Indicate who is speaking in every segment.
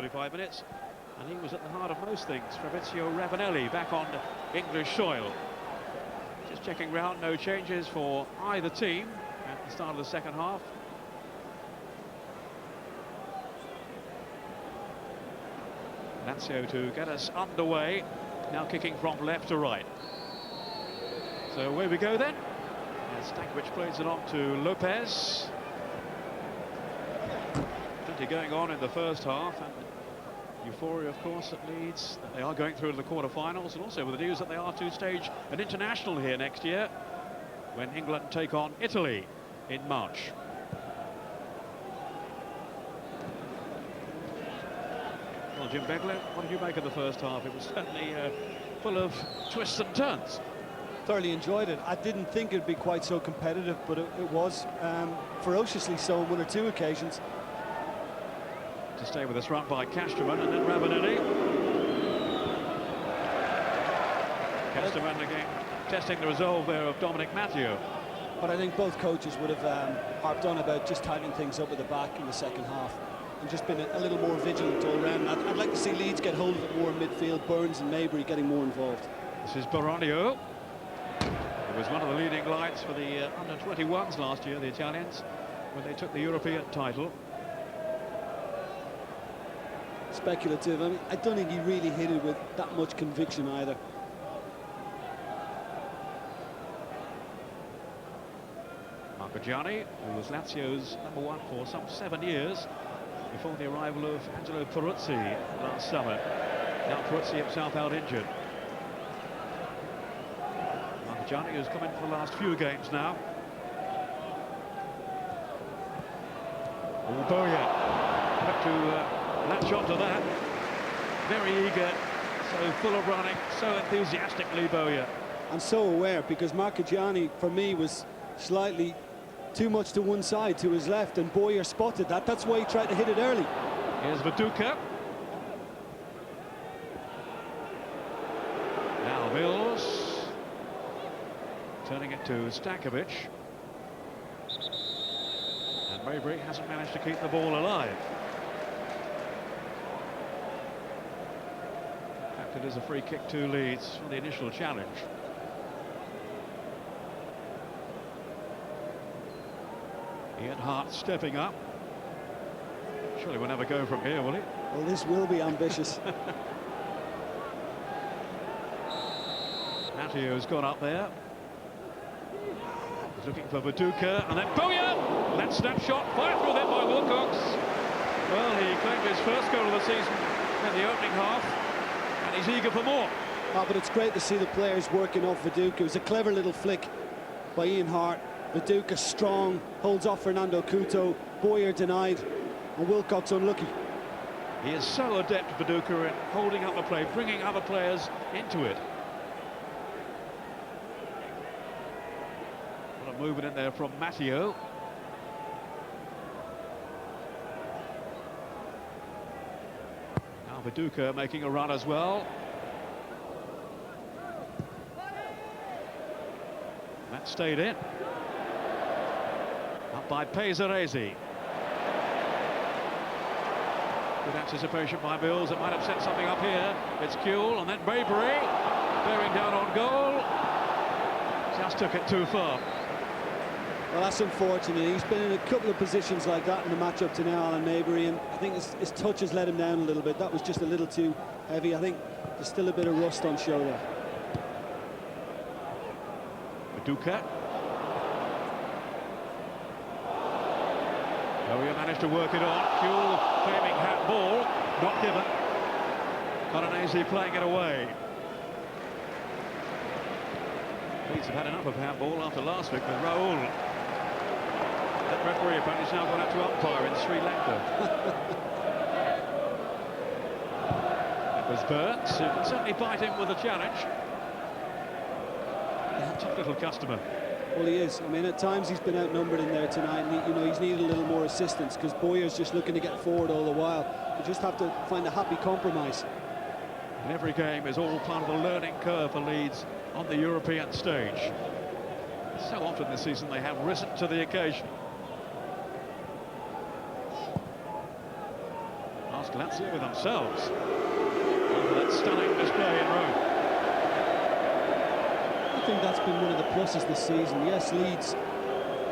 Speaker 1: 45 minutes, and he was at the heart of most things. Fabrizio Ravanelli back on English soil. Just checking round, no changes for either team at the start of the second half. Lazio to get us underway, now kicking from left to right. So away we go then. Stankovic plays it on to Lopez. Plenty going on in the first half, and euphoria, of course, at Leeds that they are going through to the quarter-finals, and also with the news that they are to stage an international here next year when England take on Italy in March. Well, Jim Begley, what did you make of the first half? It was certainly full of twists and turns.
Speaker 2: Thoroughly enjoyed it. I didn't think it'd be quite so competitive, but it was ferociously so on one or two occasions.
Speaker 1: To stay with us, run by Casterman and then Ravanelli. Casterman again testing the resolve there of Dominic Matteo.
Speaker 2: But I think both coaches would have harped on about just tightening things up at the back in the second half and just been a little more vigilant all round. I'd like to see Leeds get hold of it more in midfield, Burns and Mabry getting more involved.
Speaker 1: This is Baronio. He was one of the leading lights for the under-21s last year, the Italians, when they took the European title.
Speaker 2: Speculative. I mean, I don't think he really hit it with that much conviction either.
Speaker 1: Marcogiani, who was Lazio's #1 for some 7 years before the arrival of Angelo Peruzzi last summer. Now Peruzzi himself out injured. Marcogiani has come in for the last few games now. Boya got to latch on to that. Very eager, so full of running, so enthusiastically Boya.
Speaker 2: And so aware, because Marcogiani, for me, was slightly too much to one side, to his left, and Boyer spotted that. That's why he tried to hit it early.
Speaker 1: Here's Viduka. Now Mills. Turning it to Stankovic. And Mabry hasn't managed to keep the ball alive. It is a free kick to Leeds for the initial challenge. Ian Hart stepping up. Surely we'll never go from here, will he?
Speaker 2: Well, this will be ambitious.
Speaker 1: Matteo's gone up there. He's looking for Viduka, and then Boya! That snapshot fired through them by Wilcox. Well, he claimed his first goal of the season in the opening half. He's eager for more.
Speaker 2: Oh, but it's great to see the players working off Viduka. It was a clever little flick by Ian Hart. Viduka strong, holds off Fernando Couto. Boyer denied, and Wilcox unlucky.
Speaker 1: He is so adept, Viduka, in holding up the play, bringing other players into it. What a movement in there from Matteo. Viduka making a run as well. That stayed in. Up by Pesaresi. Good anticipation by Mills. It might have set something up here. It's Kuehl, and then Mabry bearing down on goal. Just took it too far.
Speaker 2: Well, that's unfortunate. He's been in a couple of positions like that in the match up to now, Alan Mabry, and I think his touch has let him down a little bit. That was just a little too heavy. I think there's still a bit of rust on show there.
Speaker 1: Viduka. Boya managed to work it on. Kuehl claiming handball, not given. Conrad playing it away. Leeds have had enough of handball after last week with Raul. That referee apparently has now gone out to umpire in Sri Lanka. That was Burns, who can certainly bite him with a challenge. Tough little customer.
Speaker 2: Well, he is. I mean, at times he's been outnumbered in there tonight, and he's needed a little more assistance because Boyer's just looking to get forward all the while. You just have to find a happy compromise.
Speaker 1: And every game is all part of the learning curve for Leeds on the European stage. So often this season they have risen to the occasion. lost Lazio with themselves after that stunning display in Rome.
Speaker 2: I think that's been one of the pluses this season. Yes, Leeds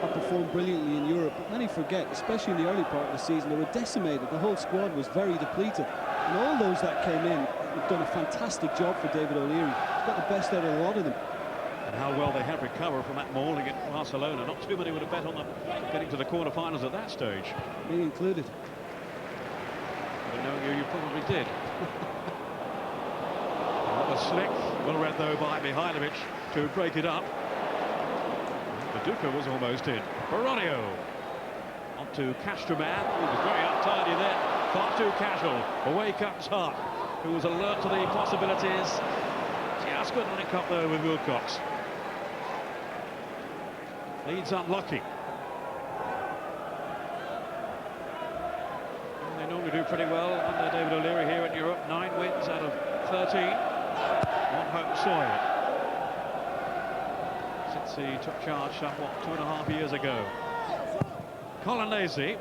Speaker 2: have performed brilliantly in Europe, but many forget, especially in the early part of the season, they were decimated. The whole squad was very depleted. And all those that came in have done a fantastic job for David O'Leary. He's got the best out of a lot of them.
Speaker 1: And how well they have recovered from that mauling at Barcelona. Not too many would have bet on them getting to the quarter-finals at that stage.
Speaker 2: Me included.
Speaker 1: But knowing you probably did. That was slick. Well read, though, by Mihailovic to break it up. Viduka was almost in. Baronio. On to Castroman, who was very untidy there. Far too casual. Away comes Hart, who was alert to the possibilities. Just couldn't link up, though, with Wilcox. Leeds unlucky. And they normally do pretty well under David O'Leary here in Europe. 9 wins out of 13 on home soil since he took charge, what, 2.5 years ago. Colonnesi.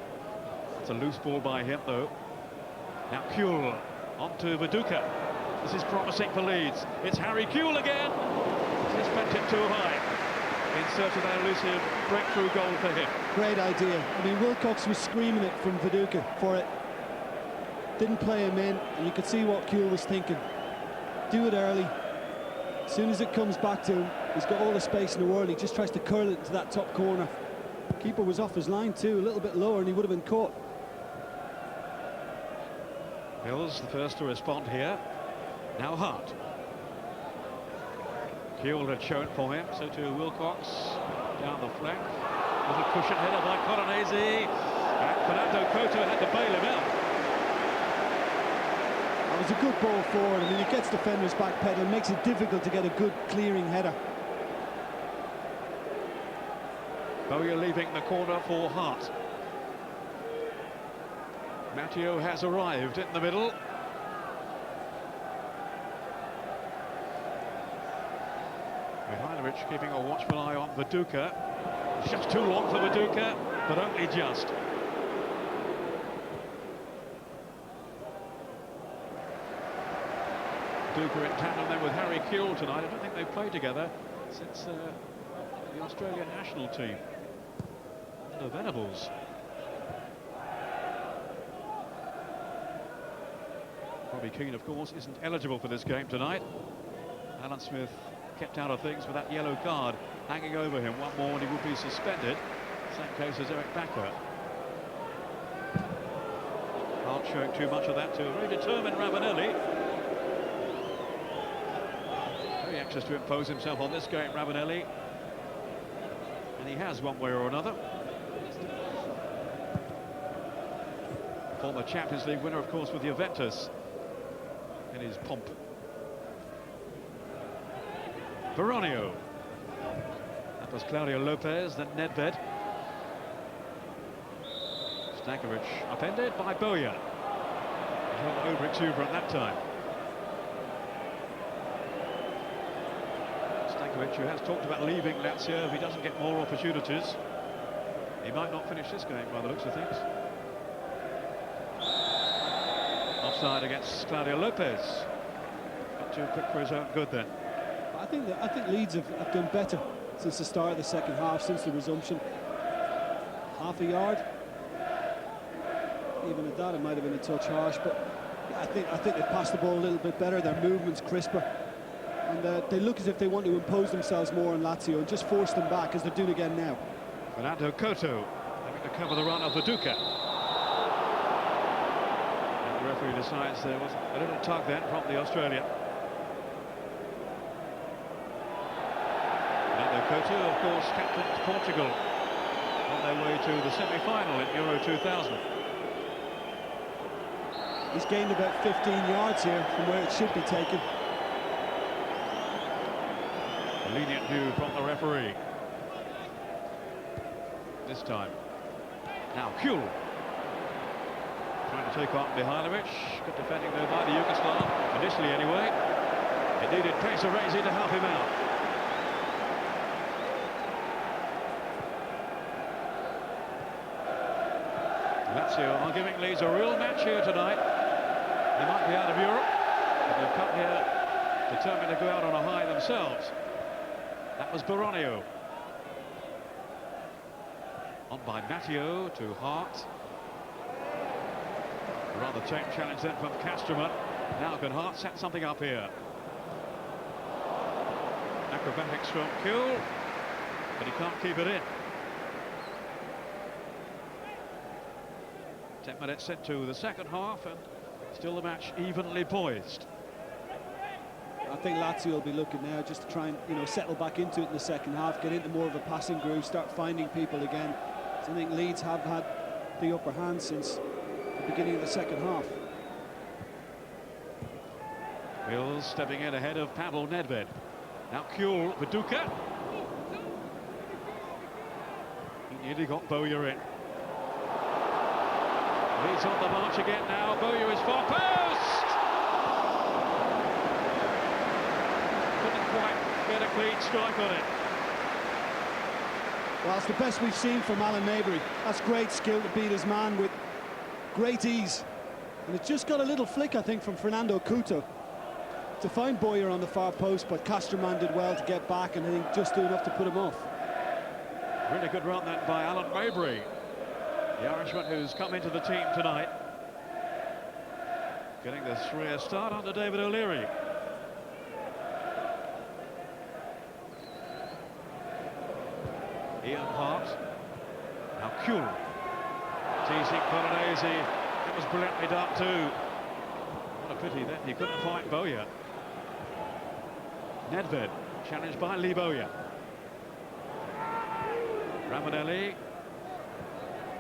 Speaker 1: It's a loose ball by him, though. Now Kuhl on to Viduka. This is promising for Leeds. It's Harry Kuhl again. He's bent it too high. In search of that elusive breakthrough goal for him.
Speaker 2: Great idea. I mean, Wilcox was screaming it from Viduka for it. Didn't play him in, and you could see what Kuhl was thinking. Do it early. As soon as it comes back to him, he's got all the space in the world. He just tries to curl it into that top corner. Keeper was off his line too, a little bit lower, and he would have been caught.
Speaker 1: Hills the first to respond here. Now Hart. Kuhl had shown for him, so to Wilcox down the flank. Little cushion header by Colonnesi. And Fernando Couto had to bail him out.
Speaker 2: That was a good ball forward. I mean, it gets defenders backpedaling, makes it difficult to get a good clearing header.
Speaker 1: Bowyer leaving the corner for Hart. Matteo has arrived in the middle. Mihailovic keeping a watchful eye on Viduka. It's just too long for Viduka, but only just. Viduka in tandem then with Harry Kuhl tonight. I don't think they've played together since the Australian national team. The Venables. Robbie Keane, of course, isn't eligible for this game tonight. Alan Smith kept out of things with that yellow card hanging over him. One more and he would be suspended. Same case as Eric Backer. Not showing too much of that to a very determined Ravanelli. Very anxious to impose himself on this game, Ravanelli. And he has one way or another. Former Champions League winner, of course, with Juventus in his pomp. Baronio. That was Claudio Lopez, then Nedved. Stankovic upended by Bowyer. Over-exuberant that time. Stankovic, who has talked about leaving Lazio if he doesn't get more opportunities. He might not finish this game by the looks of things. Offside against Claudio Lopez. Got too quick for his own good then.
Speaker 2: I think Leeds have done better since the start of the second half, since the resumption. Half a yard. Even at that, it might have been a touch harsh, but I think they've passed the ball a little bit better. Their movement's crisper, and they look as if they want to impose themselves more on Lazio and just force them back, as they're doing again now.
Speaker 1: Fernando Couto having to cover the run of Viduka. And the referee decides there was a little tug then from the Australian. Fernando Couto, of course, captained Portugal on their way to the semi-final in Euro 2000.
Speaker 2: He's gained about 15 yards here from where it should be taken.
Speaker 1: A lenient view from the referee. This time. Now Kuhl. Trying to take on Mihailovic. Good defending there by the Yugoslav. Initially anyway. It needed Pesaresi to help him out. Lazio are giving Leeds a real match here tonight. They might be out of Europe, but they've come here determined to go out on a high themselves. That was Baronio. On by Matteo to Hart. A rather tame challenge then from Casterman. Now can Hart set something up here? Acrobatics from Kuhl, but he can't keep it in. 10 minutes into the second half, and still the match evenly poised.
Speaker 2: I think Lazio will be looking now just to try and, you know, settle back into it in the second half, get into more of a passing groove, start finding people again. So I think Leeds have had the upper hand since the beginning of the second half.
Speaker 1: Mills stepping in ahead of Pavel Nedved. Now Kuhl, Viduka. He nearly got Bowyer in. Leeds on the march again now. Bowyer is far post. Couldn't quite get a clean strike on it.
Speaker 2: Well, it's the best we've seen from Alan Maybury. That's great skill to beat his man with great ease. And it just got a little flick, I think, from Fernando Couto to find Bowyer on the far post, but Casterman did well to get back and I think just do enough to put him off.
Speaker 1: Really good run then by Alan Maybury, the Irishman who's come into the team tonight. Getting the 3 start under David O'Leary. Ian Hart. Now Kuhl. Teasing Polonese. That was brilliantly done too. What a pity that he couldn't find Bowyer. Nedved, challenged by Lee Bowyer. Ravanelli.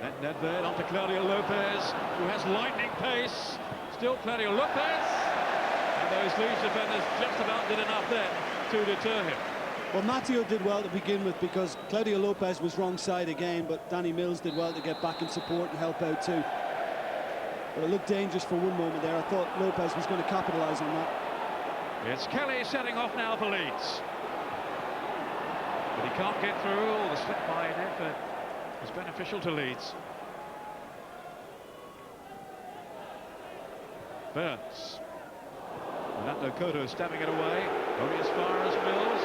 Speaker 1: Then Nedved onto Claudio Lopez, who has lightning pace. Still Claudio Lopez. And those Leeds defenders just about did enough then to deter him.
Speaker 2: Well, Matteo did well to begin with because Claudio Lopez was wrong side again, but Danny Mills did well to get back and support and help out too. But it looked dangerous for one moment there. I thought Lopez was going to capitalise on that.
Speaker 1: It's Kelly setting off now for Leeds. But he can't get through. The slip by Nedved was beneficial to Leeds. Burns. Fernando Couto stabbing it away. Only as far as Mills.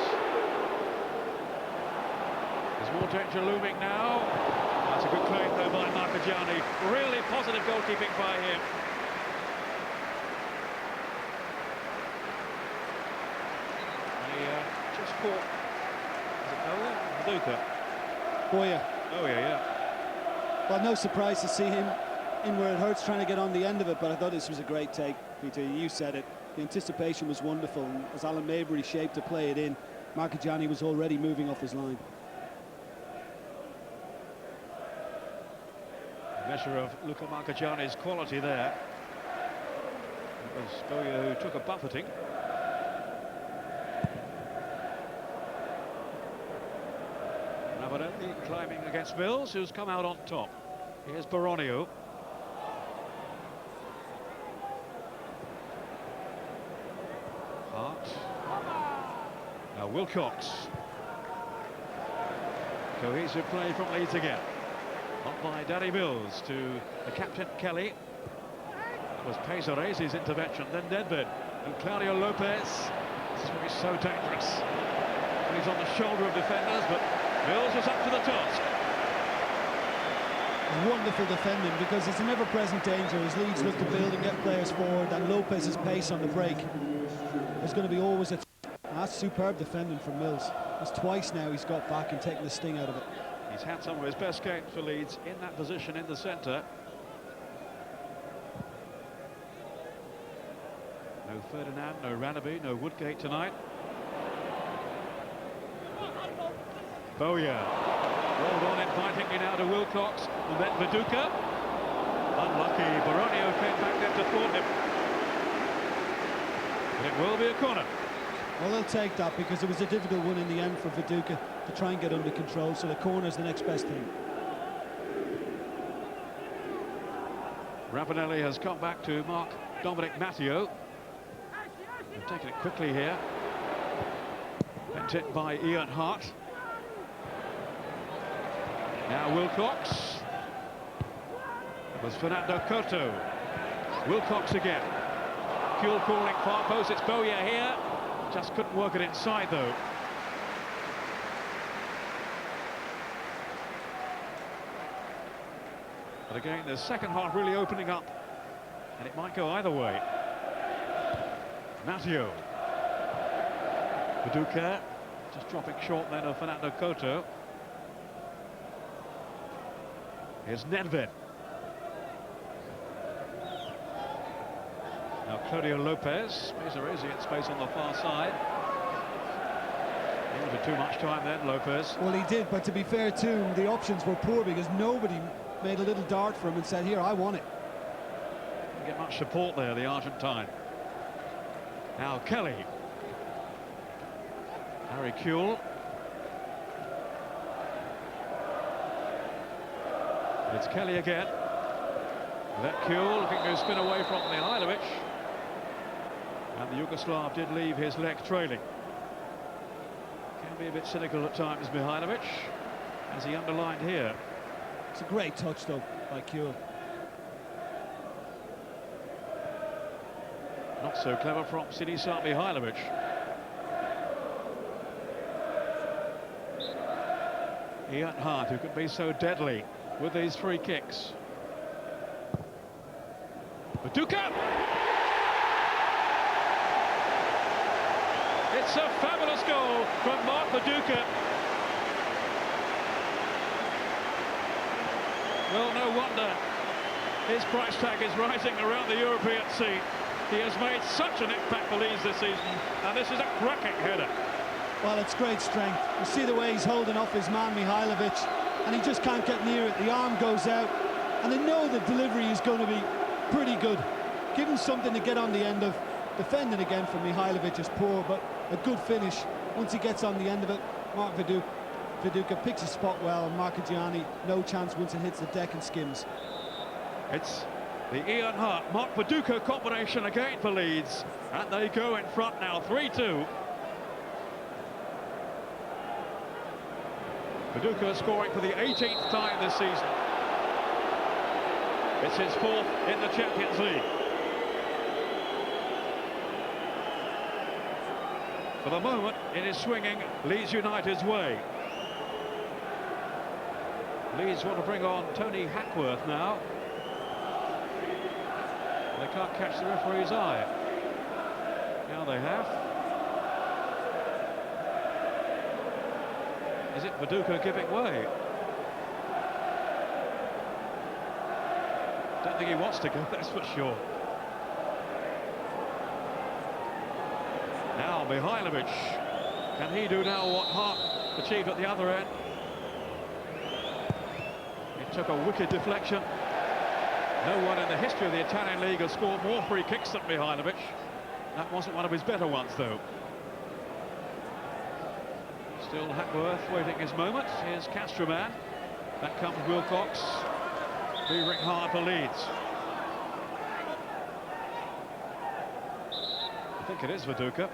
Speaker 1: There's more danger looming now. That's a good claim though by Marcagiani. Really positive goalkeeping by him. He just caught. Is it Bowyer? Viduka.
Speaker 2: Bowyer.
Speaker 1: Oh yeah.
Speaker 2: Well, no surprise to see him in where it hurts, trying to get on the end of it, but I thought this was a great take, Peter. You said it. The anticipation was wonderful, and as Alan Maybury shaped to play it in, Marcagiani was already moving off his line.
Speaker 1: A measure of Luca Marcagiani's quality there. It was Bowyer who took a buffeting. Ravanelli climbing against Mills, who's come out on top. Here's Baronio. Hart. Now Wilcox. Cohesive play from Leeds again. Up by Danny Mills to the captain Kelly. It was Pesarese's intervention, then Nedved and Claudio Lopez. This is going to be so dangerous. He's on the shoulder of defenders, but Mills was up to the task.
Speaker 2: Wonderful defending because it's an ever-present danger as Leeds look to build and get players forward, and Lopez's pace on the break is going to be always a that's superb defending from Mills. It's twice now he's got back and taken the sting out of it.
Speaker 1: He's had some of his best games for Leeds in that position in the centre. No Ferdinand, no Rannaby, no Woodgate tonight. Bowyer rolled on invitingly now to Wilcox, and then Viduka. Unlucky, Baronio came back there to thwart him. But it will be a corner.
Speaker 2: Well, they'll take that because it was a difficult one in the end for Viduka to try and get under control, so the corner's the next best thing.
Speaker 1: Ravanelli has come back to mark Dominic Matteo. They've taken it quickly here. Bent it by Ian Hart. Now Wilcox. It was Fernando Couto. Wilcox again. Kuhl calling far post. It's Bowyer here. Just couldn't work it inside though. But again, the second half really opening up, and it might go either way. Lazio. Viduka just dropping short then of Fernando Couto. Here's Nedved. Now Claudio Lopez. Mazarese in space on the far side. He wanted too much time then, Lopez.
Speaker 2: Well, he did, but to be fair to him, the options were poor because nobody made a little dart for him and said, here, I want it.
Speaker 1: Didn't get much support there, the Argentine. Now Kelly. Harry Kuhl. It's Kelly again. Let Kuhl looking to spin away from Mihajlovic. And the Yugoslav did leave his leg trailing. Can be a bit cynical at times, Mihajlovic, as he underlined here.
Speaker 2: It's a great touch, though, by Kuhl.
Speaker 1: Not so clever from Sinisa Mihajlovic. Ian Hart, who can be so deadly with these free kicks. Viduka! It's a fabulous goal from Mark Viduka. Well, no wonder his price tag is rising around the European scene. He has made such an impact for Leeds this season, and this is a cracking header.
Speaker 2: Well, it's great strength. You see the way he's holding off his man Mihajlovic, and he just can't get near it. The arm goes out, and they know the delivery is going to be pretty good. Give him something to get on the end of. Defending again from Mihajlovic is poor, but a good finish. Once he gets on the end of it, Mark Viduka picks his spot well, and Marchigiani, no chance once it hits the deck and skims.
Speaker 1: It's the Ian Hart, Mark Viduka combination again for Leeds, and they go in front now, 3-2. Viduka scoring for the 18th time this season. It's his fourth in the Champions League. For the moment, it is swinging Leeds United's way. Leeds want to bring on Tony Hackworth now. They can't catch the referee's eye. Now they have. Is it Viduka giving way? Don't think he wants to go, that's for sure. Now Mihajlovic. Can he do now what Hart achieved at the other end? It took a wicked deflection. No one in the history of the Italian league has scored more free kicks than Mihajlovic. That wasn't one of his better ones, though. Still Hackworth waiting his moment. Here's Castroman. Back comes Wilcox. Beavering hard for Leeds. I think it is Viduka.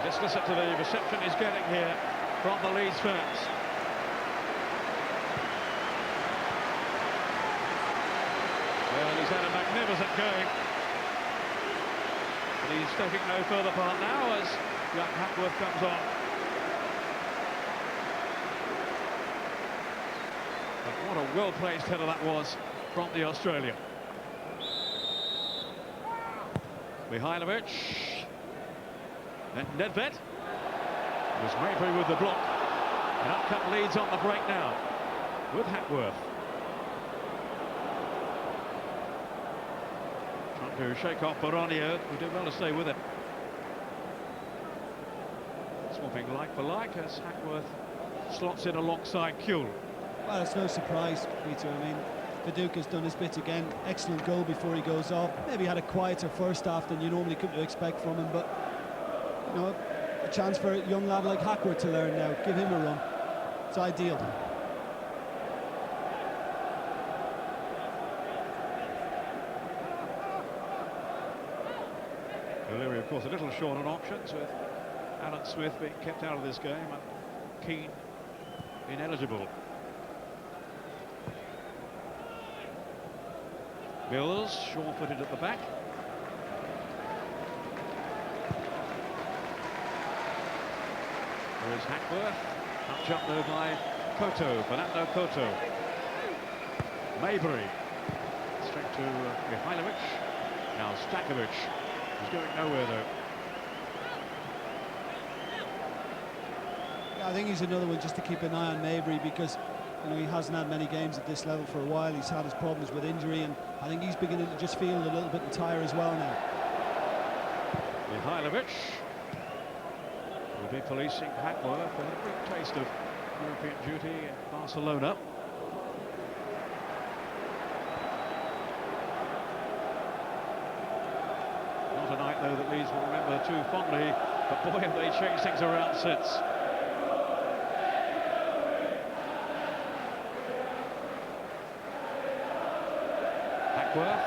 Speaker 1: Just listen to the reception he's getting here from the Leeds fans. Well, he's had a magnificent game. But he's taking no further part now as young Hackworth comes on. But what a well-placed header that was from the Australian. Mihajlovic. And Nedved was Mabry with the block. And up come Leeds on the break now with Hackworth. Trying to shake off Baronio, who did well to stay with it. Swapping like for like as Hackworth slots in alongside Kuhl.
Speaker 2: Well, it's no surprise, Peter. I mean, Viduka's done his bit again. Excellent goal before he goes off. Maybe had a quieter first half than you normally come to expect from him, but you know, a chance for a young lad like Hackworth to learn now. Give him a run. It's ideal.
Speaker 1: O'Leary, of course, a little short on options with Alan Smith being kept out of this game and Keane ineligible. Mills, sure-footed at the back. There's Hackworth, touch up though by Fernando Couto. Maybury, straight to Mihailovic. Now Stakovic, who's going nowhere though.
Speaker 2: Yeah, I think he's another one just to keep an eye on Maybury, because he hasn't had many games at this level for a while. He's had his problems with injury, and I think he's beginning to just feel a little bit tired as well now.
Speaker 1: Mihailovic will be policing Hackworth with a brief taste of European duty in Barcelona. Not a night though that Leeds will remember too fondly, but boy have they changed things around since. Hackworth.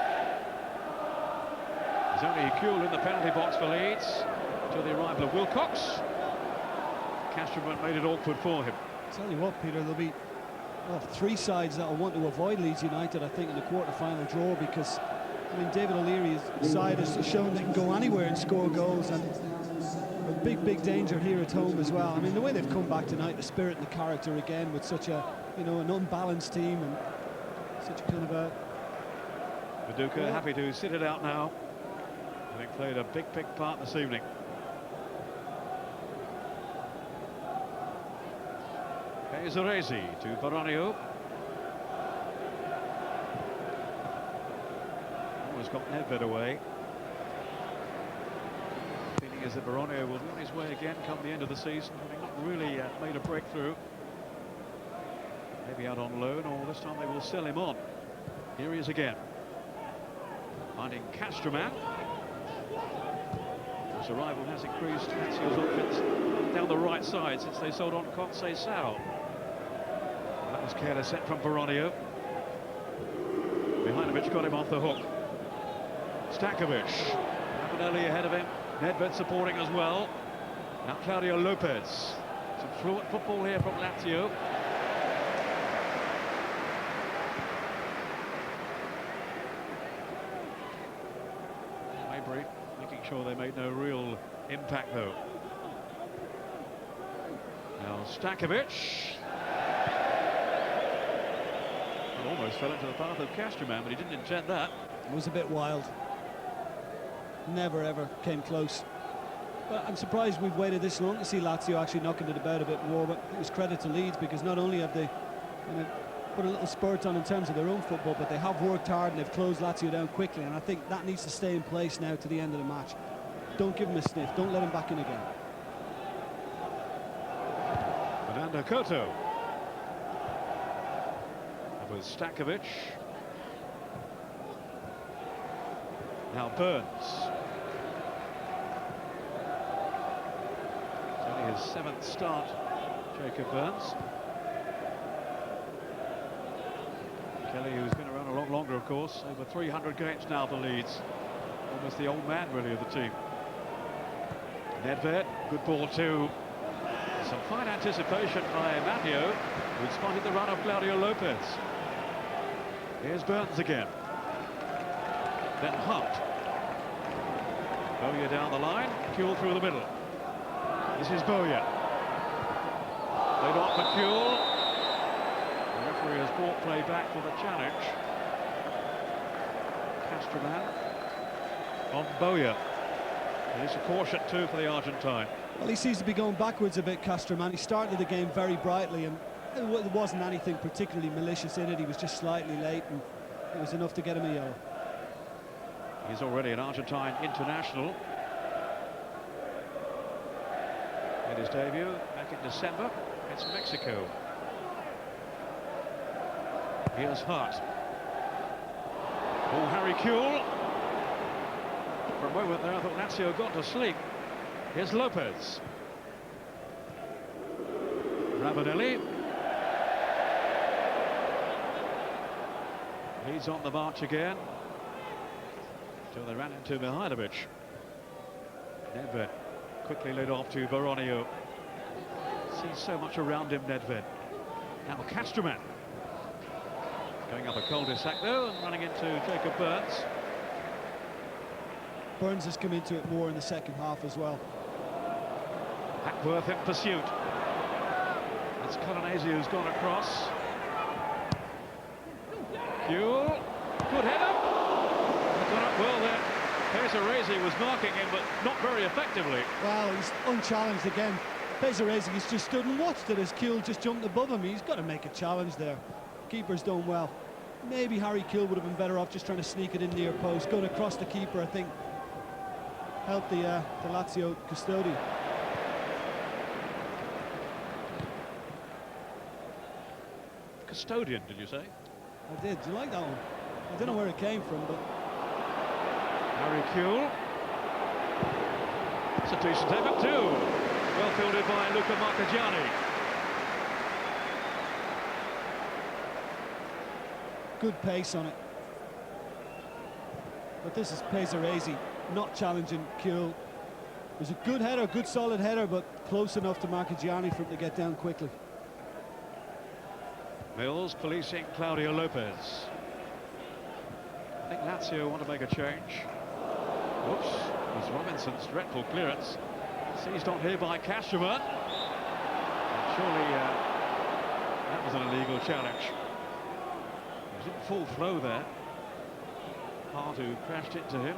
Speaker 1: There's only Kuhl in the penalty box for Leeds till the arrival of Wilcox. Casterman made it awkward for him.
Speaker 2: Tell you what, Peter, there'll be three sides that will want to avoid Leeds United, I think, in the quarter-final draw, because I mean, David O'Leary's side has shown they can go anywhere and score goals, and a big danger here at home as well. I mean, the way they've come back tonight, the spirit and the character again, with such a an unbalanced team and such a kind of a.
Speaker 1: Viduka happy to sit it out now, having played a big part this evening. Ezerezi to Baronio. Almost got Nedved away. Feeling is that Baronio will be on his way again come the end of the season, having not really made a breakthrough. Maybe out on loan, or this time they will sell him on. Here he is again, finding Casterman. His arrival has increased Lazio's offense down the right side since they sold on Conceição. That was careless set from Baronio. Mihailovic got him off the hook. Stakovic, Ravanelli ahead of him. Nedved supporting as well. Now Claudio Lopez. Some fluent football here from Lazio. Maybury making sure they made no real impact though. Now Stakovic. Almost fell into the path of Casterman, but he didn't intend that.
Speaker 2: It was a bit wild. Never ever came close. But I'm surprised we've waited this long to see Lazio actually knocking it about a bit more. But it was credit to Leeds, because not only have they put a little spurt on in terms of their own football, but they have worked hard and they've closed Lazio down quickly. And I think that needs to stay in place now to the end of the match. Don't give them a sniff. Don't let them back in again.
Speaker 1: Fernando Couto. With Stakovic. Now Burns. It's only his 7th start, Jacob Burns. Kelly, who's been around a lot longer, of course, over 300 games now for Leeds. Almost the old man, really, of the team. Nedved, good ball too. Some fine anticipation by Matteo, who spotted the run of Claudio Lopez. Here's Burns again. Then Hunt. Bowyer down the line, Kuhl through the middle. This is Bowyer. Laid off for Kuhl. The referee has brought play back for the challenge. Casterman on Bowyer. And it's a caution too for the Argentine.
Speaker 2: Well, he seems to be going backwards a bit, Casterman. He started the game very brightly, and there wasn't anything particularly malicious in it. He was just slightly late, and it was enough to get him a yellow.
Speaker 1: He's already an Argentine international. Made his debut back in December against Mexico. Here's Hart. Oh, Harry Kuhl. For a moment there, I thought Lazio got to sleep. Here's Lopez. Ravanelli. Leeds on the march again. Till they ran into Mihailovic. Nedved quickly led off to Baronio. Sees so much around him, Nedved. Now Casterman. Going up a cul-de-sac though and running into Jacob Burns.
Speaker 2: Burns has come into it more in the second half as well.
Speaker 1: Hackworth in pursuit. That's Colonnesi who's gone across. Kuhl, good header. Got up well there. Pesaresi was marking him, but not very effectively.
Speaker 2: Well, he's unchallenged again. Pesaresi has just stood and watched it as Kuhl just jumped above him. He's got to make a challenge there. Keeper's done well. Maybe Harry Kuhl would have been better off just trying to sneak it in near post. Going across the keeper, I think, helped the Lazio custodian.
Speaker 1: Custodian, did you say?
Speaker 2: I did. Do you like that one? I don't know where it came from, but...
Speaker 1: Harry Kuhl. It's a decent effort too. Well fielded by Luca Marchigiani.
Speaker 2: Good pace on it. But this is Pesaresi not challenging Kuhl. It was a good header, good solid header, but close enough to Marchigiani for him to get down quickly.
Speaker 1: Mills policing Claudio Lopez. I think Lazio want to make a change. Whoops, it was Robinson's dreadful clearance. Seized on here by Cashman. Surely that was an illegal challenge. He was in full flow there. Hart who crashed into him.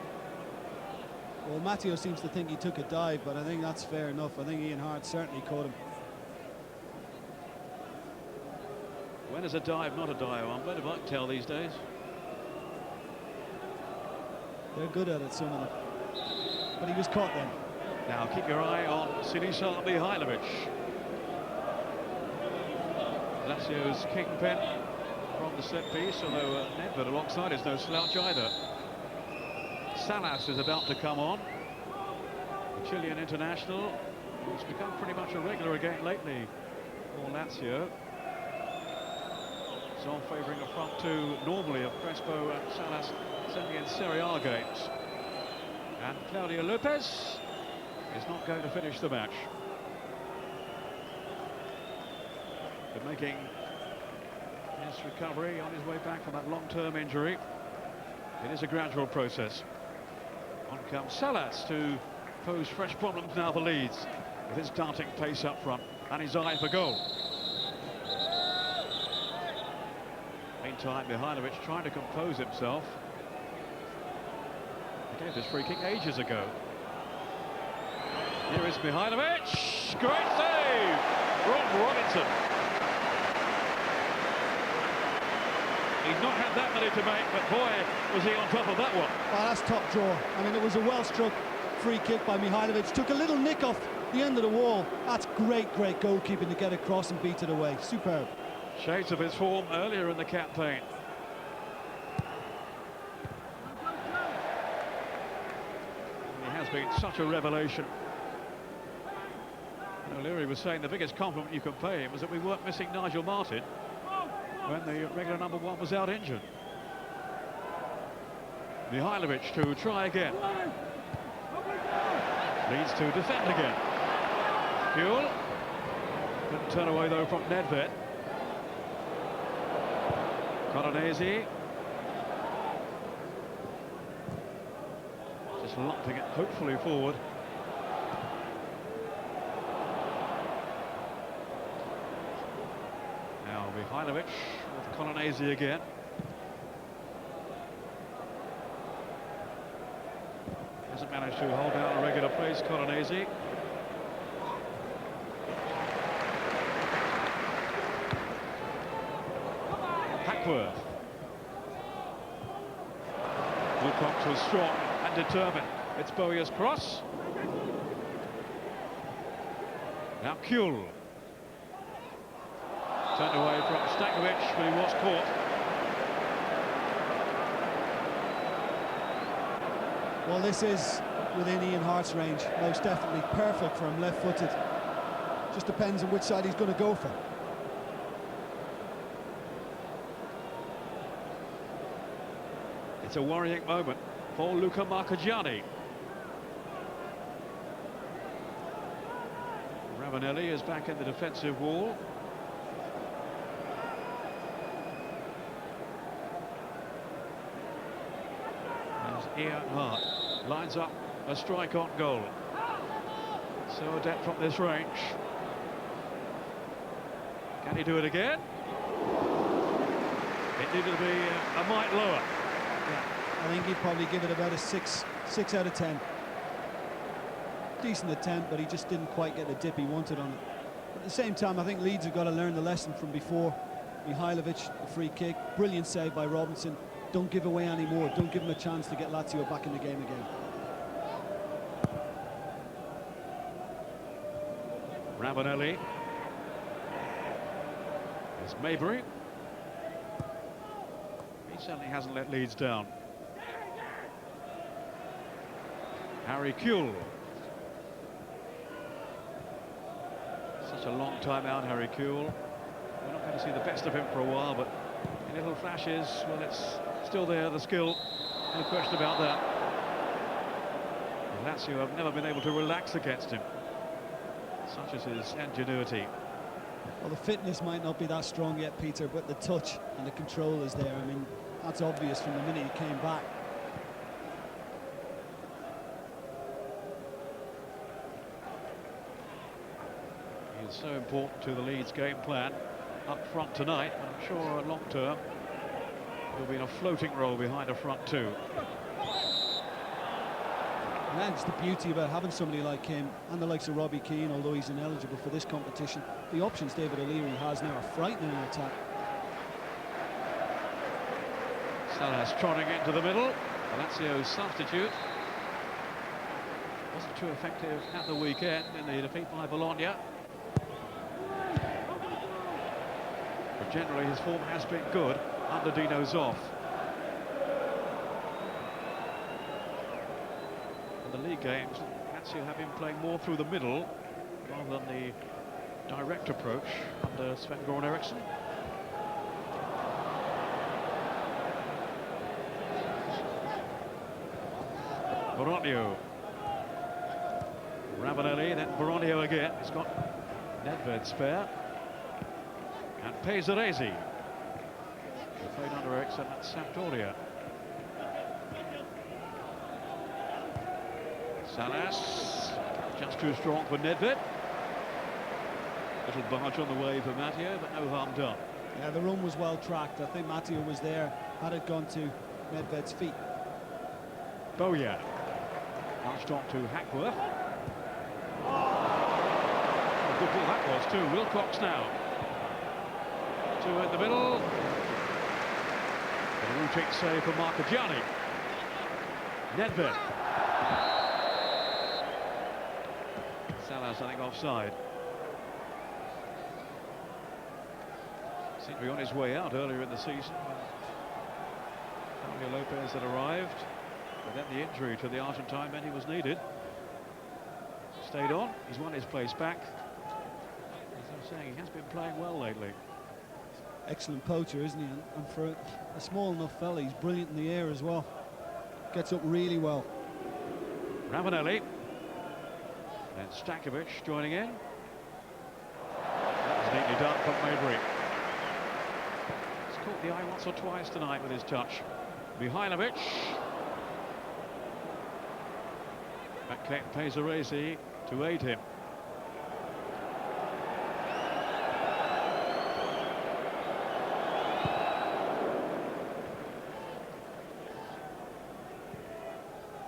Speaker 2: Well, Matteo seems to think he took a dive, but I think that's fair enough. I think Ian Hart certainly caught him.
Speaker 1: When is a dive not a dive? I'm better about tell these days.
Speaker 2: They're good at it, some of them. But he was caught then.
Speaker 1: Now keep your eye on Sinisa Mihailovic. Lazio's kingpin from the set piece, although Nedved alongside is no slouch either. Salas is about to come on. The Chilean international, who's become pretty much a regular again lately for Lazio. It's all favouring a front two normally of Crespo and Salas, certainly in Serie A games. And Claudio Lopez is not going to finish the match. But making his recovery on his way back from that long-term injury. It is a gradual process. On comes Salas to pose fresh problems now for Leeds, with his darting pace up front and his eye for goal. Meantime, Mihailovic trying to compose himself. He gave this free kick ages ago. Here is Mihailovic. Great save from Robinson. He's not had that many to make, but boy, was he on top of that one.
Speaker 2: Well, that's top draw. I mean, it was a well-struck free kick by Mihailovic. Took a little nick off the end of the wall. That's great goalkeeping to get across and beat it away. Superb.
Speaker 1: Shades of his form earlier in the campaign. He has been such a revelation. O'Leary was saying the biggest compliment you could pay him was that we weren't missing Nigel Martin when the regular number one was out injured. Mihailovic to try again. Leeds to defend again. Kuhl couldn't turn away though from Nedved. Colonnesi just lumping it hopefully forward. Now Mihailovic with Colonnesi again. Hasn't managed to hold down a regular pace, Colonnesi. Hackworth. Wilcox was strong and determined. It's Bowyer's cross. Now Kuhl. Turned away from Stankovic, but he was caught.
Speaker 2: Well, this is within Ian Hart's range, most definitely. Perfect for him, left-footed. Just depends on which side he's going to go for.
Speaker 1: It's a worrying moment for Luca Marchigiani. Ravanelli is back in the defensive wall. Ian Hart lines up a strike on goal. So adept from this range. Can he do it again? It needed to be a mite lower.
Speaker 2: Yeah, I think he'd probably give it about a 6 out of 10. Decent attempt, but he just didn't quite get the dip he wanted on it. But at the same time, I think Leeds have got to learn the lesson from before. Mihailovic, the free kick, brilliant save by Robinson. Don't give away any more. Don't give him a chance to get Lazio back in the game again.
Speaker 1: Ravanelli. There's Mabry. He certainly hasn't let Leeds down. Harry Kewell. Such a long time out, Harry Kewell. We're not going to see the best of him for a while, but in little flashes, well, it's still there, the skill. No question about that. And Lazio have never been able to relax against him. Such as his ingenuity.
Speaker 2: Well, the fitness might not be that strong yet, Peter, but the touch and the control is there. I mean, that's obvious from the minute he came back.
Speaker 1: He is so important to the Leeds game plan up front tonight. I'm sure long term he'll be in a floating role behind a front two.
Speaker 2: And that's the beauty about having somebody like him and the likes of Robbie Keane, although he's ineligible for this competition. The options David O'Leary has now are frightening in attack.
Speaker 1: Salas trotting into the middle. Lazio's substitute wasn't too effective at the weekend in the defeat by Bologna. But generally his form has been good under Dino Zoff. In the league games, Lazio have been playing more through the middle rather than the direct approach under Sven-Goran Eriksson. Baronio. Ravanelli, then Baronio again. He's got Nedved spare. And Pesaresi. He played under Eriksson at Sampdoria. Salas, just too strong for Nedved. Little barge on the way for Matteo, but no harm done.
Speaker 2: Yeah, the run was well tracked. I think Matteo was there had it gone to Nedved's feet.
Speaker 1: Bojan. Marched on to Hackworth. Good ball that was too. Wilcox now. Two in the middle. A routine save for Marcagiani. Nedved. Salas, I think, offside. Seemed to be on his way out earlier in the season when Javier Lopez had arrived. But then the injury to the Argentine meant he was needed. Stayed on. He's won his place back. As I was saying, he has been playing well lately.
Speaker 2: Excellent poacher, isn't he? And for a small enough fella, he's brilliant in the air as well. Gets up really well.
Speaker 1: Ravanelli. And Stakovic joining in. That was neatly done from Mabry. He's caught the eye once or twice tonight with his touch. Mihailovic. Back came Pesaresi to aid him.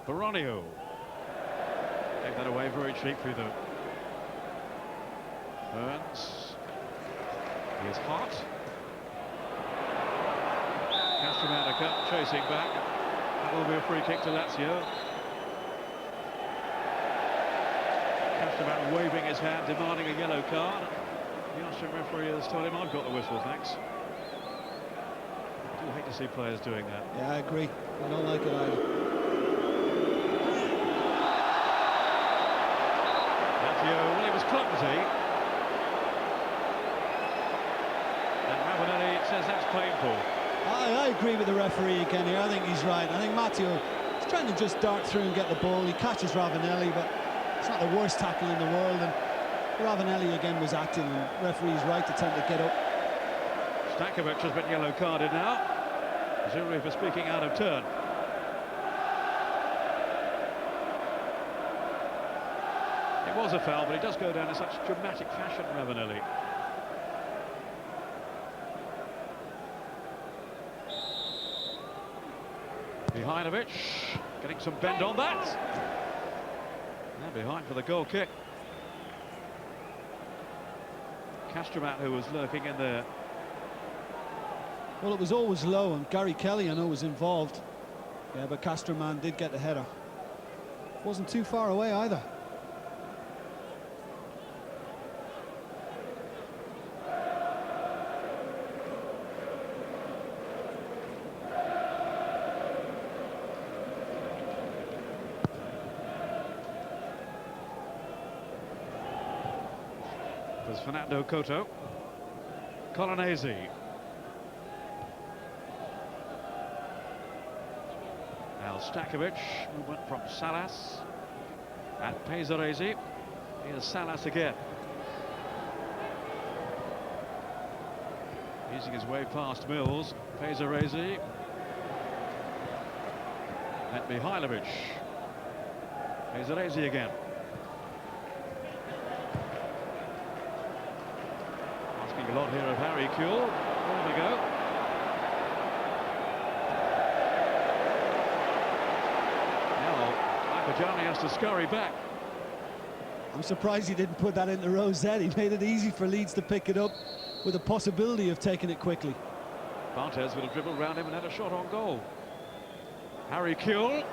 Speaker 1: Baronio. Take that away very cheaply though. Burns. He is hot. Castromanica chasing back. That will be a free kick to Lazio. Castromanica waving his hand, demanding a yellow card. The Austrian referee has told him, I've got the whistle, thanks. I do hate to see players doing that.
Speaker 2: Yeah, I agree. I don't like it either.
Speaker 1: Well, he was clumsy. And Ravanelli says that's painful.
Speaker 2: I agree with the referee again here. I think he's right. I think Matteo is trying to just dart through and get the ball. He catches Ravanelli, but it's not the worst tackle in the world. And Ravanelli again was acting, and the referee's right to tend to get up.
Speaker 1: Stakovic has been yellow carded now. Zuri for speaking out of turn. It was a foul, but he does go down in such dramatic fashion, Ravanelli. Mihailovic getting some bend on that. And behind for the goal kick. Castromat, who was lurking in there.
Speaker 2: Well, it was always low, and Gary Kelly, I know, was involved. Yeah, but Castroman did get the header. Wasn't too far away either.
Speaker 1: There's Fernando Couto. Colonnesi. Now Stakovic, movement from Salas. And Pesaresi. Here's Salas again. Easing his way past Mills. Pesaresi. And Mihailovic. Pesaresi again. A lot here of Harry Kuehl. There we go. Now Makajani has to scurry back.
Speaker 2: I'm surprised he didn't put that into Rosette. He made it easy for Leeds to pick it up with a possibility of taking it quickly.
Speaker 1: Bartes will dribble round him and had a shot on goal. Harry Kuehl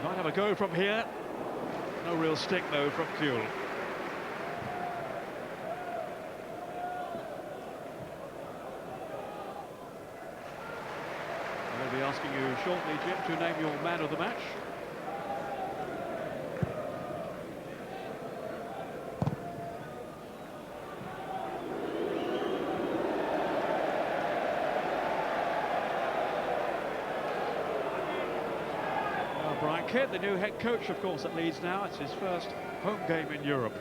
Speaker 1: might have a go from here. No real stick though from Kuehl. I'll be asking you shortly, Jim, to name your man of the match. Brian Kidd, the new head coach, of course, at Leeds now. It's his first home game in Europe.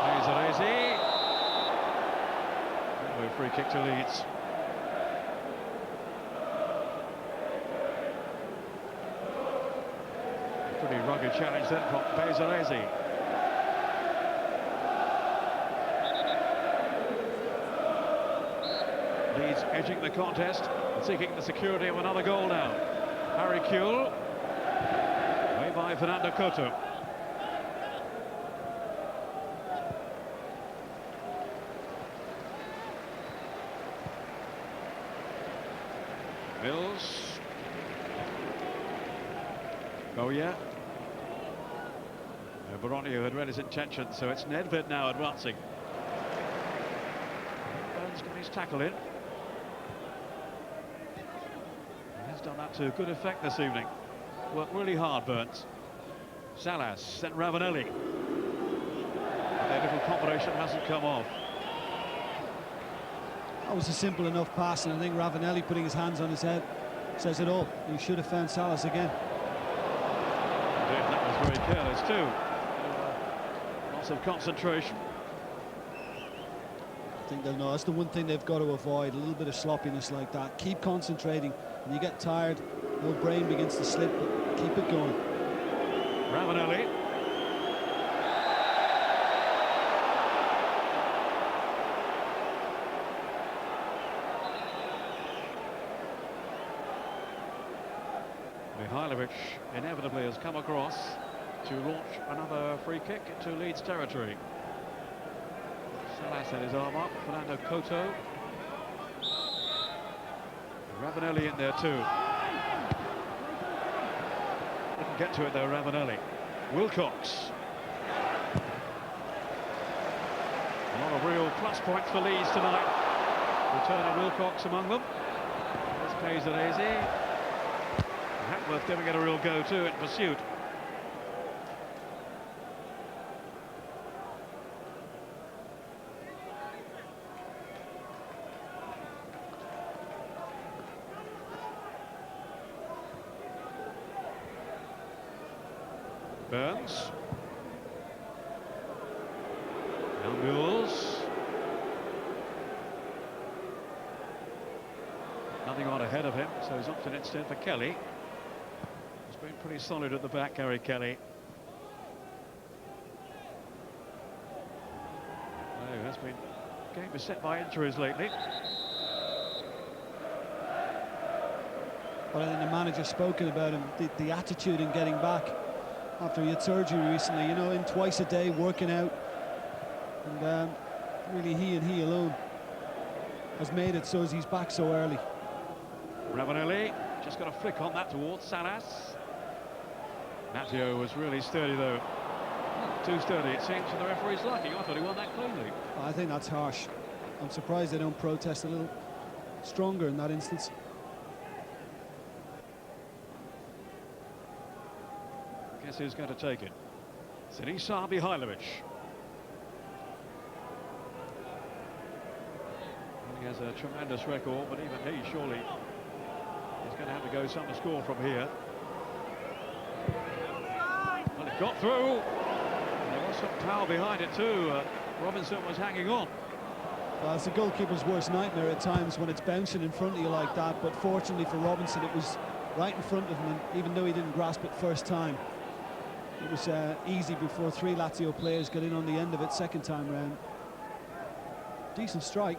Speaker 1: Pesaresi. No free kick to Leeds. Pretty rugged challenge then from Pesaresi. Leeds edging the contest and seeking the security of another goal now. Harry Kuehl, way by Fernando Couto. Mills. Oh yeah. Baronio had read his intention, so it's Nedved now advancing. Burns getting his tackle in. Done that to good effect this evening. Worked really hard, Burns. Salas, then Ravanelli. Their little combination hasn't come off.
Speaker 2: That was a simple enough pass, and I think Ravanelli putting his hands on his head says it all. He should have found Salas again.
Speaker 1: Indeed, that was very careless too. Lots of concentration.
Speaker 2: I think they'll know. That's the one thing they've got to avoid, a little bit of sloppiness like that. Keep concentrating. When you get tired, your brain begins to slip, but keep it going.
Speaker 1: Ravanelli. Mihailovic inevitably has come across to launch another free kick into Leeds territory. Salas had his arm up, Fernando Couto. Ravanelli in there too. Didn't get to it though, Ravanelli. Wilcox. A lot of real plus points for Leeds tonight. Return of Wilcox among them. There's Pesaresi. Hackworth giving it a real go too in pursuit. Burns. Now Mills. running on ahead of him, so he's opted instead for Kelly. He's been pretty solid at the back, Gary Kelly. No, has been game beset by injuries lately.
Speaker 2: Well, I think the manager's spoken about him, the attitude in getting back after he had surgery recently, you know, in twice a day, working out. And really he alone has made it so as he's back so early.
Speaker 1: Ravanelli just got a flick on that towards Salas. Lazio was really sturdy though. Too sturdy it seems for the referee's liking. I thought he won that cleanly.
Speaker 2: I think that's harsh. I'm surprised they don't protest a little stronger in that instance.
Speaker 1: Guess who's going to take it? Sinisa Mihailovic. He has a tremendous record, but even he surely is going to have to go some to score from here. Well, it got through. And there was some power behind it too. Robinson was hanging on.
Speaker 2: Well, it's the goalkeeper's worst nightmare at times when it's bouncing in front of you like that, but fortunately for Robinson it was right in front of him, and even though he didn't grasp it first time, it was easy before 3 Lazio players got in on the end of it second time round. Decent strike.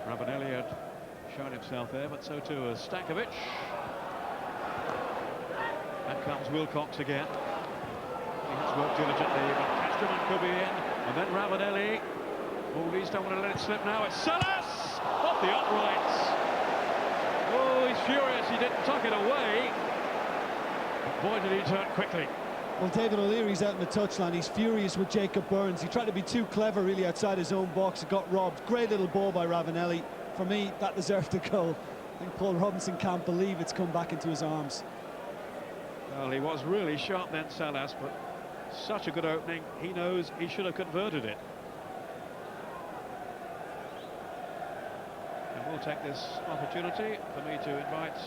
Speaker 1: Ravanelli had shown himself there, but so too has Stankovic. And comes Wilcox again. He has worked diligently, but Casterman could be in. And then Ravanelli. Oh, Leeds don't want to let it slip now. It's Salas! Off the uprights. Oh, he's furious. He didn't tuck it away. But boy, did he turn quickly.
Speaker 2: Well, David O'Leary's out in the touchline. He's furious with Jacob Burns. He tried to be too clever, really, outside his own box. It got robbed. Great little ball by Ravanelli. For me, that deserved a goal. I think Paul Robinson can't believe it's come back into his arms.
Speaker 1: Well, he was really sharp then, Salas, but such a good opening. He knows he should have converted it. And we'll take this opportunity for me to invite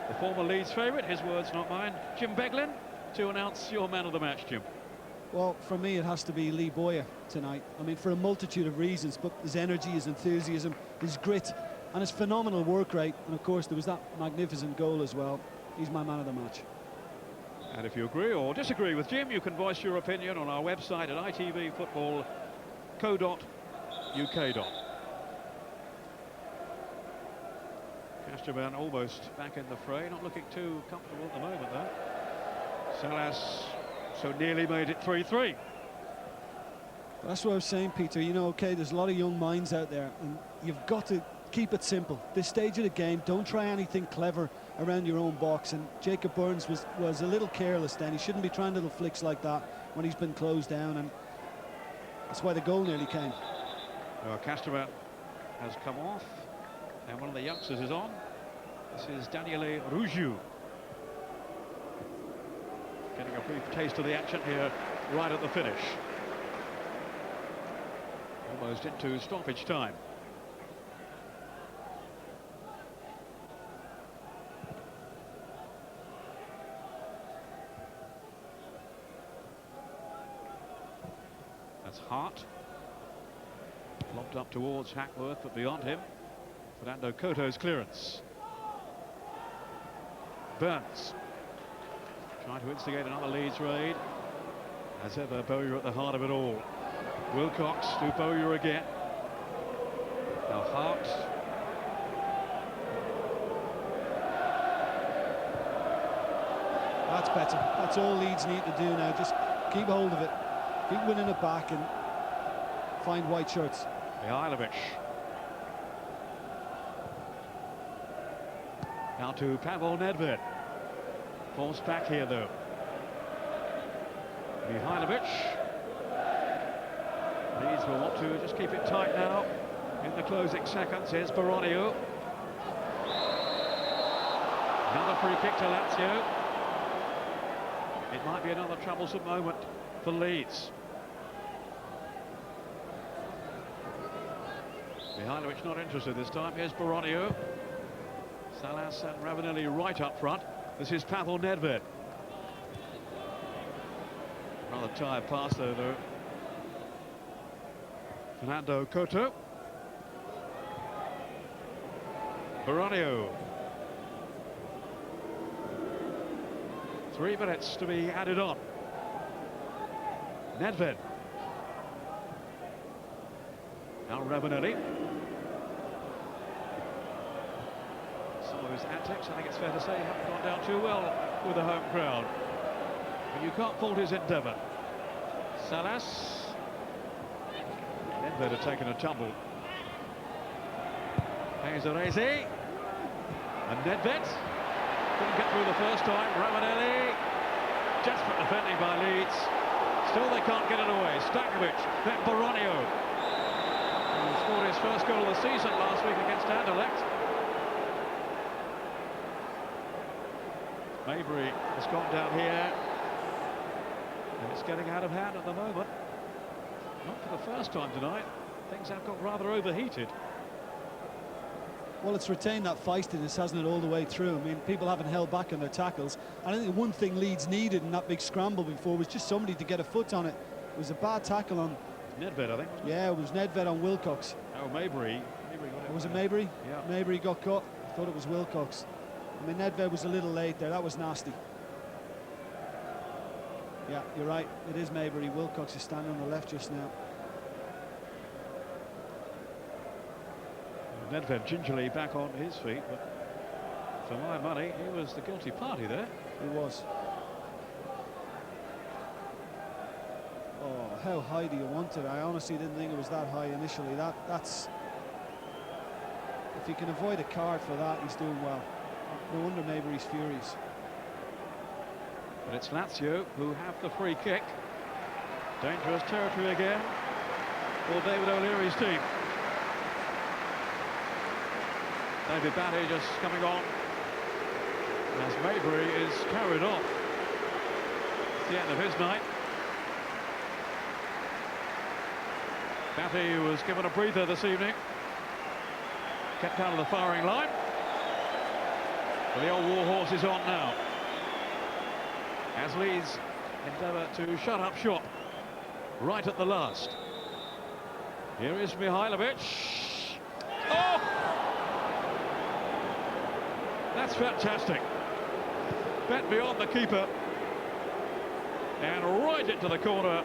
Speaker 1: the former Leeds favourite, his words not mine, Jim Beglin, to announce your man of the match, Jim.
Speaker 2: Well, for me, it has to be Lee Boyer tonight. I mean, for a multitude of reasons, but his energy, his enthusiasm, his grit, and his phenomenal work rate. And of course, there was that magnificent goal as well. He's my man of the match.
Speaker 1: And if you agree or disagree with Jim, you can voice your opinion on our website at itvfootball.co.uk. Casterman almost back in the fray, not looking too comfortable at the moment though. Salas so nearly made it 3-3.
Speaker 2: That's what I was saying, Peter. You know, okay, there's a lot of young minds out there, and you've got to keep it simple. This stage of the game, don't try anything clever around your own box. And Jacob Burns was a little careless then. He shouldn't be trying little flicks like that when he's been closed down, and that's why the goal nearly came.
Speaker 1: Well, Casterman has come off, and one of the youngsters is on. This is Daniele Rugiu. Getting a brief taste of the action here right at the finish. Almost into stoppage time. That's Hart. Lobbed up towards Hackworth, but beyond him, Fernando Couto's clearance. Burns. Trying to instigate another Leeds raid. As ever, Bowyer at the heart of it all. Wilcox to Bowyer again. Now Hart.
Speaker 2: That's better. That's all Leeds need to do now. Just keep hold of it. Keep winning it back and find white shirts.
Speaker 1: Mihailovic. Now to Pavel Nedved. Forced back here though. Mihailovic. Leeds will want to just keep it tight now in the closing seconds. Here's Baronio. Another free kick to Lazio. It might be another troublesome moment for Leeds. Mihailovic not interested this time. Here's Baronio. Salas and Ravanelli right up front. This is Pavel Nedved. Rather tired pass though. Fernando Couto. Baronio. 3 minutes to be added on. Nedved. Now Ravanelli. Some of his antics, I think it's fair to say, haven't gone down too well with the home crowd. But you can't fault his endeavour. Salas. Nedved had taken a tumble. Ezerezi. And Nedved. Couldn't get through the first time. Ravanelli. Desperate defending by Leeds. Still they can't get it away. Stankovic. Then Baronio. He scored his first goal of the season last week against Anderlecht. Maybury has gone down here. And it's getting out of hand at the moment. Not for the first time tonight. Things have got rather overheated.
Speaker 2: Well, it's retained that feistiness, hasn't it, all the way through. I mean, people haven't held back on their tackles. And I think one thing Leeds needed in that big scramble before was just somebody to get a foot on it. It was a bad tackle on...
Speaker 1: Nedved, I think, wasn't it?
Speaker 2: Yeah, it was Nedved on Wilcox.
Speaker 1: Oh, Maybury.
Speaker 2: Was it Maybury?
Speaker 1: Yeah.
Speaker 2: Maybury got caught. I thought it was Wilcox. I mean, Nedved was a little late there. That was nasty. Yeah, you're right. It is Maybury. Wilcox is standing on the left just now.
Speaker 1: Nedved gingerly back on his feet, but for my money, he was the guilty party there.
Speaker 2: He was. Oh, how high do you want it? I honestly didn't think it was that high initially. That's... If he can avoid a card for that, he's doing well. No wonder Maybury's furious.
Speaker 1: But it's Lazio who have the free kick. Dangerous territory again for David O'Leary's team. David Batty just coming on as Maybury is carried off. It's the end of his night. Batty was given a breather this evening. Kept out of the firing line. But the old warhorse is on now. As Leeds endeavour to shut up shop right at the last. Here is Mihailovic. Oh! That's fantastic. Bet beyond the keeper. And right into the corner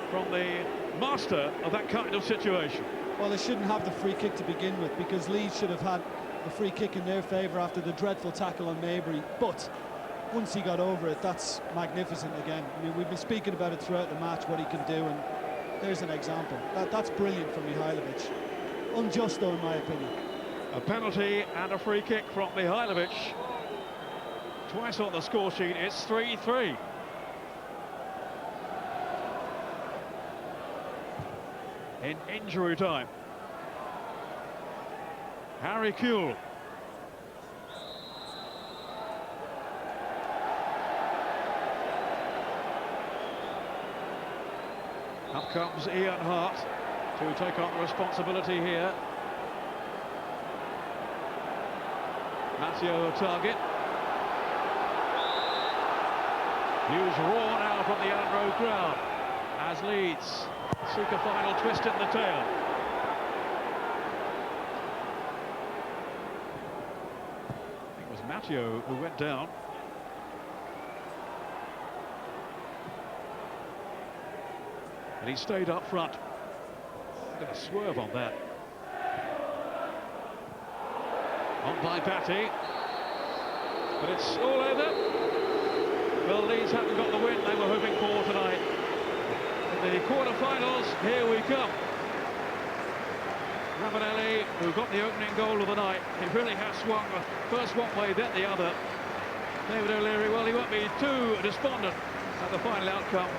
Speaker 1: from the master of that kind of situation.
Speaker 2: Well, they shouldn't have the free kick to begin with, because Leeds should have had the free kick in their favour after the dreadful tackle on Maybury. But once he got over it, that's magnificent again. I mean, we've been speaking about it throughout the match, what he can do, and there's an example. That's brilliant from Mihailovic. Unjust, though, in my opinion.
Speaker 1: A penalty and a free kick from Mihailovic. Twice on the score sheet, it's 3-3. In injury time. Harry Kuehl. Up comes Ian Hart to take on the responsibility here. Lazio target. Huge roar now from the Ellen Road crowd as Leeds seek a final twist in the tail. I think it was Matteo who went down. And he stayed up front. Got a swerve on that. On by Batty. But it's all over. Well, Leeds haven't got the win they were hoping for tonight. In the quarter-finals, here we come. Ravanelli, who got the opening goal of the night, he really has swung first one way, then the other. David O'Leary, well, he won't be too despondent at the final outcome.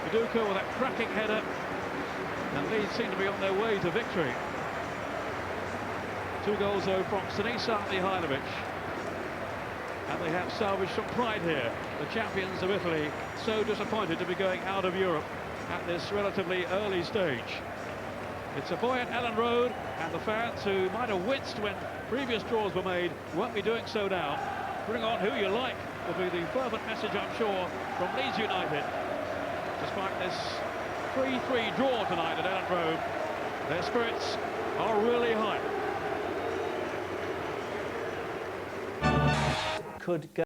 Speaker 1: Viduka with that cracking header, and Leeds seem to be on their way to victory. 2 goals, though, from Sinisa Mihailovic. And they have salvaged some pride here. The champions of Italy, so disappointed to be going out of Europe at this relatively early stage. It's a buoyant Ellen Road, and the fans who might have winced when previous draws were made won't be doing so now. Bring on who you like will be the fervent message, I'm sure, from Leeds United. Despite this 3-3 draw tonight at Ellen Road, Their spirits are really high.
Speaker 3: Could go